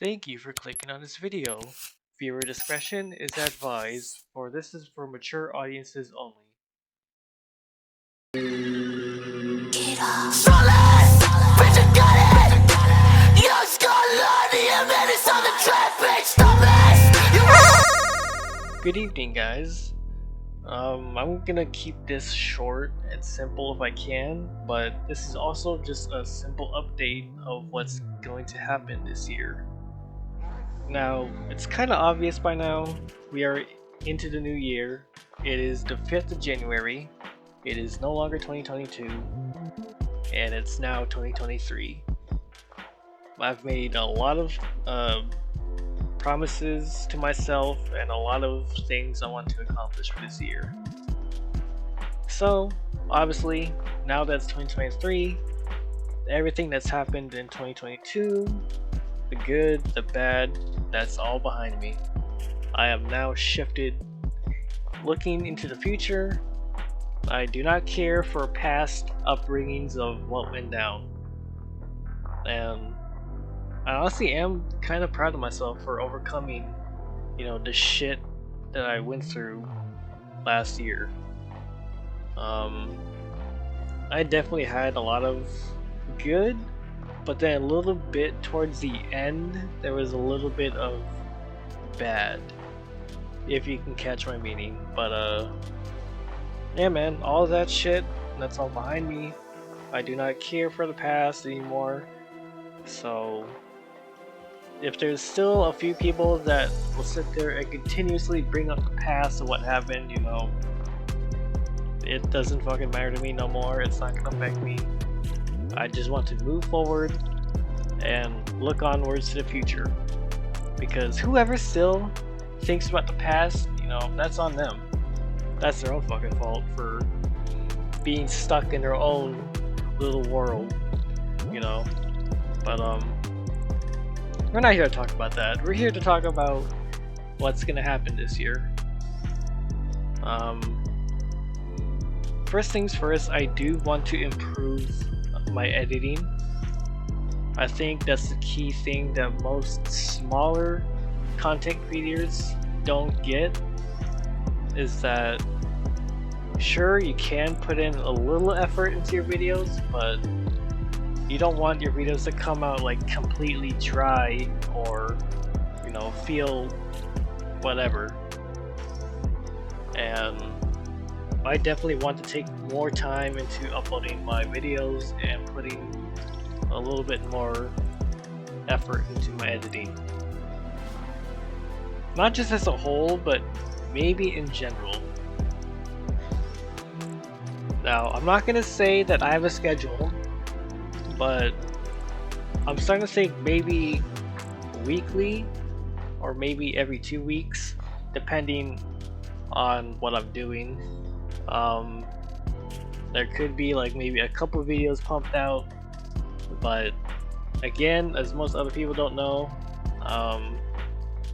Thank you for clicking on this video. Viewer discretion is advised, for this is for mature audiences only. Good evening, guys. I'm gonna keep this short and simple if I can, but this is also just a simple update of what's going to happen this year. Now, it's kind of obvious by now, we are into the new year. It is the 5th of January, it is no longer 2022, and it's now 2023. I've made a lot of promises to myself and a lot of things I want to accomplish for this year. So, obviously, now that's 2023, everything that's happened in 2022, the good, the bad, that's all behind me. I have now shifted, looking into the future. I do not care for past upbringings of what went down. And I honestly am kind of proud of myself for overcoming, the shit that I went through last year. I definitely had a lot of good, but then a little bit towards the end, there was a little bit of bad, if you can catch my meaning. But yeah, man, all that shit, that's all behind me. I do not care for the past anymore. So if there's still a few people that will sit there and continuously bring up the past of what happened, it doesn't fucking matter to me no more. It's not gonna affect me. I just want to move forward and look onwards to the future. Because whoever still thinks about the past, that's on them. That's their own fucking fault for being stuck in their own little world, But we're not here to talk about that. We're here to talk about what's gonna happen this year. First things first, I do want to improve my editing. I think that's the key thing that most smaller content creators don't get, is that sure, you can put in a little effort into your videos, but you don't want your videos to come out like completely dry or feel whatever. And I definitely want to take more time into uploading my videos and putting a little bit more effort into my editing. Not just as a whole, but maybe in general. Now, I'm not gonna say that I have a schedule, but I'm starting to think maybe weekly or maybe every 2 weeks, depending on what I'm doing. There could be like maybe a couple of videos pumped out, but again, as most other people don't know,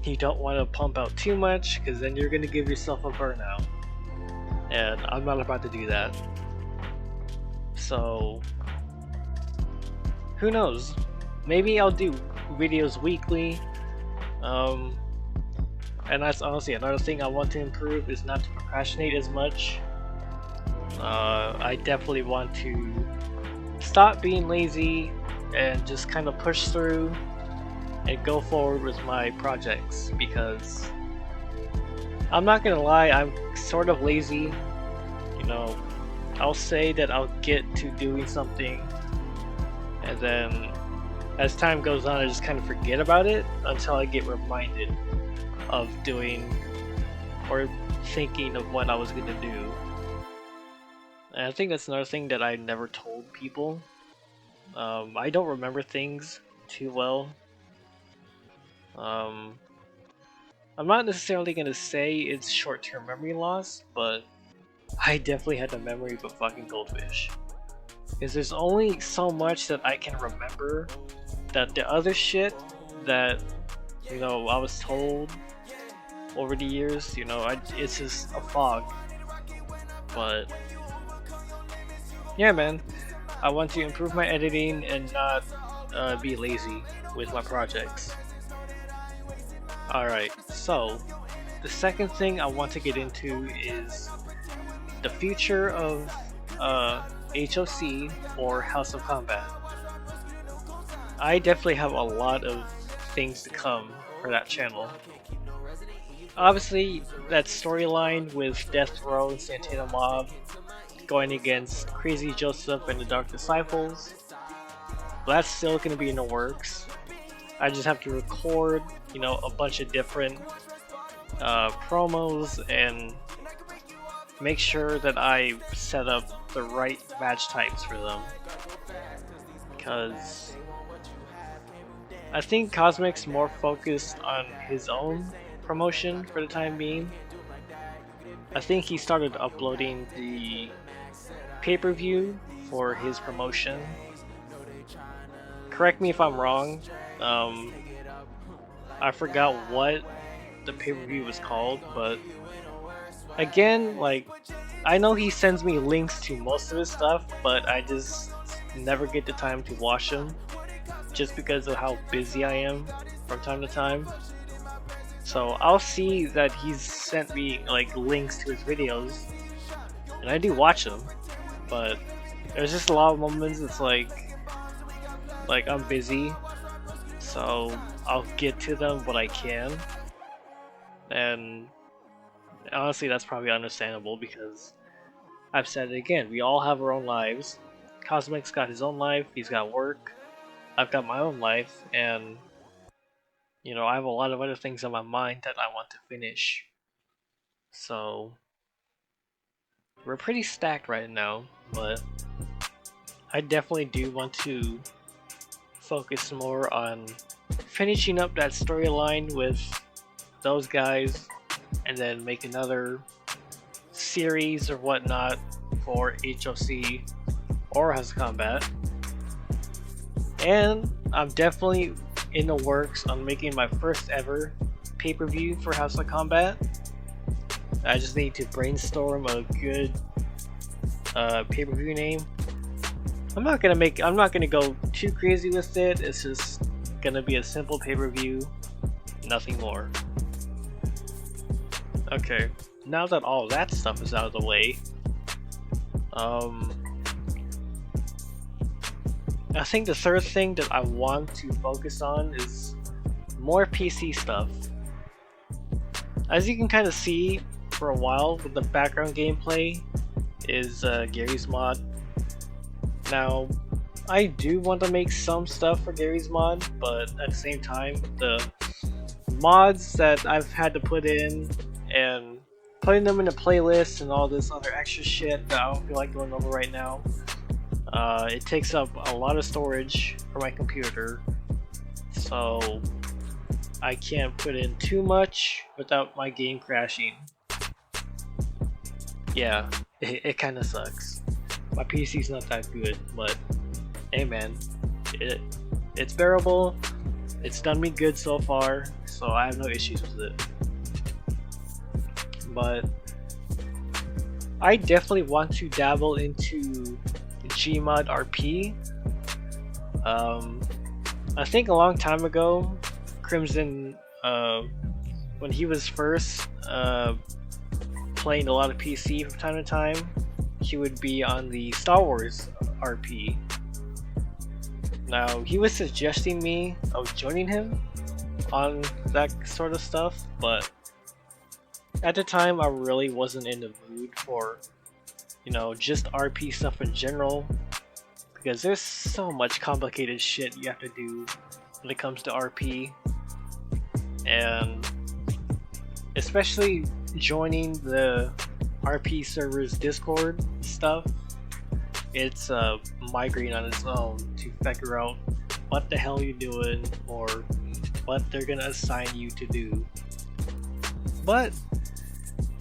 you don't want to pump out too much because then you're going to give yourself a burnout, and I'm not about to do that. So who knows, maybe I'll do videos weekly. And that's honestly another thing I want to improve, is not to procrastinate as much. I definitely want to stop being lazy and just kind of push through and go forward with my projects, because I'm not gonna lie, I'm sort of lazy. I'll say that I'll get to doing something, and then as time goes on I just kind of forget about it until I get reminded of doing or thinking of what I was gonna do. And I think that's another thing that I never told people. I don't remember things too well. I'm not necessarily gonna say it's short-term memory loss, but I definitely had the memory of a fucking goldfish. Because there's only so much that I can remember, that the other shit that I was told over the years, it's just a fog. But yeah, man, I want to improve my editing and not be lazy with my projects. Alright, so the second thing I want to get into is the future of HOC or House of Combat. I definitely have a lot of things to come for that channel. Obviously, that storyline with Death Row and Santana Mob going against Crazy Joseph and the Dark Disciples, that's still going to be in the works. I just have to record, you know, a bunch of different promos and make sure that I set up the right match types for them. Because I think Cosmic's more focused on his own promotion for the time being. I think he started uploading the pay-per-view for his promotion. Correct me if I'm wrong. I forgot what the pay-per-view was called, but again, like, I know he sends me links to most of his stuff, but I just never get the time to watch them just because of how busy I am from time to time. So I'll see that he's sent me like links to his videos, and I do watch them, but there's just a lot of moments it's like I'm busy, so I'll get to them when I can. And honestly, that's probably understandable because I've said it again, we all have our own lives. Cosmic's got his own life, he's got work, I've got my own life, and you know, I have a lot of other things on my mind that I want to finish. So we're pretty stacked right now, but I definitely do want to focus more on finishing up that storyline with those guys and then make another series or whatnot for HOC or House of Combat. And I'm definitely in the works on making my first ever pay-per-view for House of Combat. I just need to brainstorm a good pay-per-view name. I'm not gonna go too crazy with it. It's just gonna be a simple pay-per-view, nothing more. Okay, now that all that stuff is out of the way, I think the third thing that I want to focus on is more PC stuff. As you can kind of see for a while with the background gameplay is Garry's Mod. Now, I do want to make some stuff for Garry's Mod, but at the same time, the mods that I've had to put in and putting them in a playlist and all this other extra shit that I don't feel like going over right now, it takes up a lot of storage for my computer, so I can't put in too much without my game crashing. Yeah, it kind of sucks. My PC's not that good, but hey man, it's bearable. It's done me good so far, so I have no issues with it. But I definitely want to dabble into Gmod RP. I think a long time ago, Crimson, when he was first playing a lot of PC from time to time, he would be on the Star Wars RP. Now, he was suggesting me of joining him on that sort of stuff, but at the time I really wasn't in the mood for, you know, just RP stuff in general, because there's so much complicated shit you have to do when it comes to RP, and especially joining the RP server's Discord stuff, it's a migraine on its own to figure out what the hell you're doing or what they're gonna assign you to do. But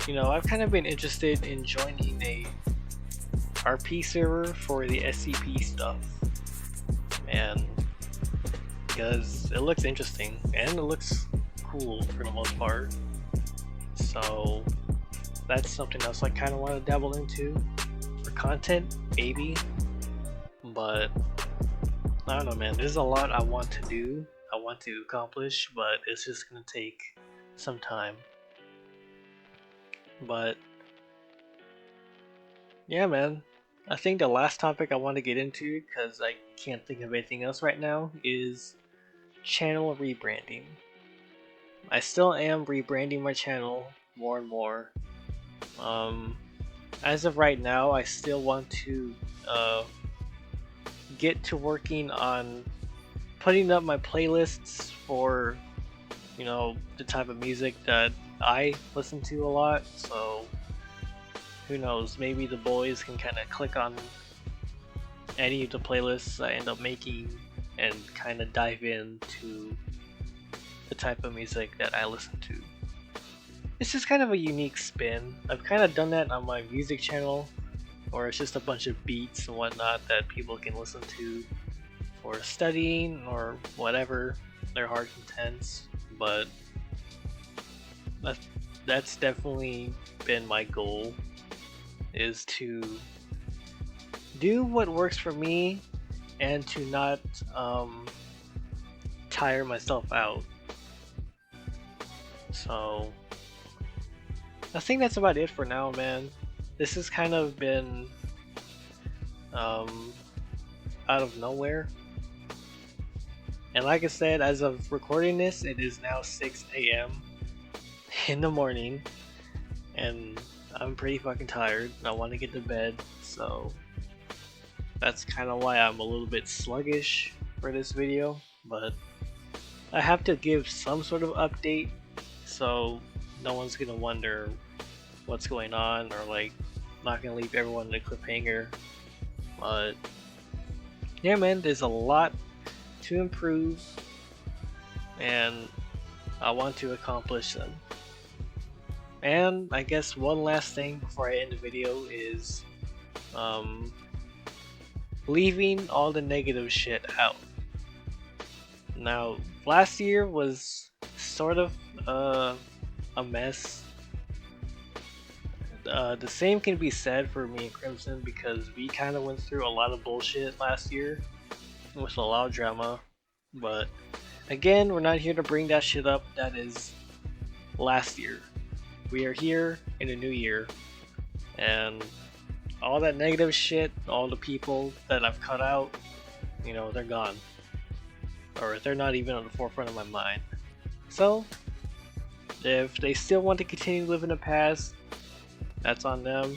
you know, I've kind of been interested in joining a RP server for the SCP stuff, and because it looks interesting and it looks cool for the most part, so that's something else I kind of want to dabble into for content, maybe. But I don't know, man, there's a lot I want to do, I want to accomplish, but it's just gonna take some time. But yeah, man. I think the last topic I want to get into, because I can't think of anything else right now, is channel rebranding. I still am rebranding my channel more and more. As of right now, I still want to get to working on putting up my playlists for, you know, the type of music that I listen to a lot. So who knows, maybe the boys can kind of click on any of the playlists I end up making and kind of dive into the type of music that I listen to. It's just kind of a unique spin. I've kind of done that on my music channel, or it's just a bunch of beats and whatnot that people can listen to for studying or whatever their heart intents. But that's definitely been my goal, is to do what works for me and to not tire myself out. So I think that's about it for now, man. This has kind of been out of nowhere. And like I said, as of recording this, it is now 6 a.m. in the morning, and I'm pretty fucking tired. I want to get to bed, so that's kind of why I'm a little bit sluggish for this video. But I have to give some sort of update, so no one's gonna wonder what's going on, or like not gonna leave everyone in a cliffhanger. But yeah, man, there's a lot to improve, and I want to accomplish them. And I guess one last thing before I end the video is leaving all the negative shit out. Now, last year was sort of a mess. The same can be said for me and Crimson, because we kind of went through a lot of bullshit last year with a lot of drama. But again, we're not here to bring that shit up. That is last year. We are here in a new year, and all that negative shit, all the people that I've cut out, you know, they're gone. Or they're not even on the forefront of my mind. So, if they still want to continue living the past, that's on them.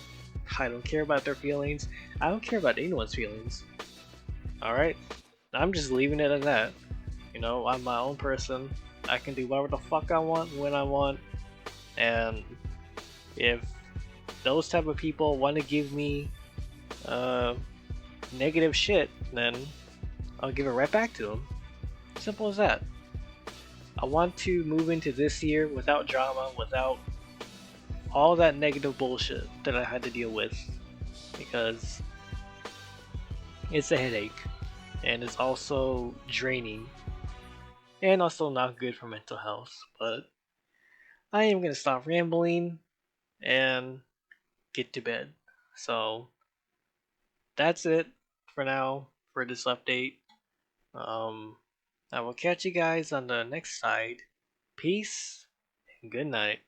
I don't care about their feelings. I don't care about anyone's feelings. Alright? I'm just leaving it at that. You know, I'm my own person. I can do whatever the fuck I want, when I want. And if those type of people want to give me negative shit, then I'll give it right back to them. Simple as that. I want to move into this year without drama, without all that negative bullshit that I had to deal with, because it's a headache, and it's also draining, and also not good for mental health. But I am gonna stop rambling and get to bed. So that's it for now for this update. I will catch you guys on the next side. Peace and good night.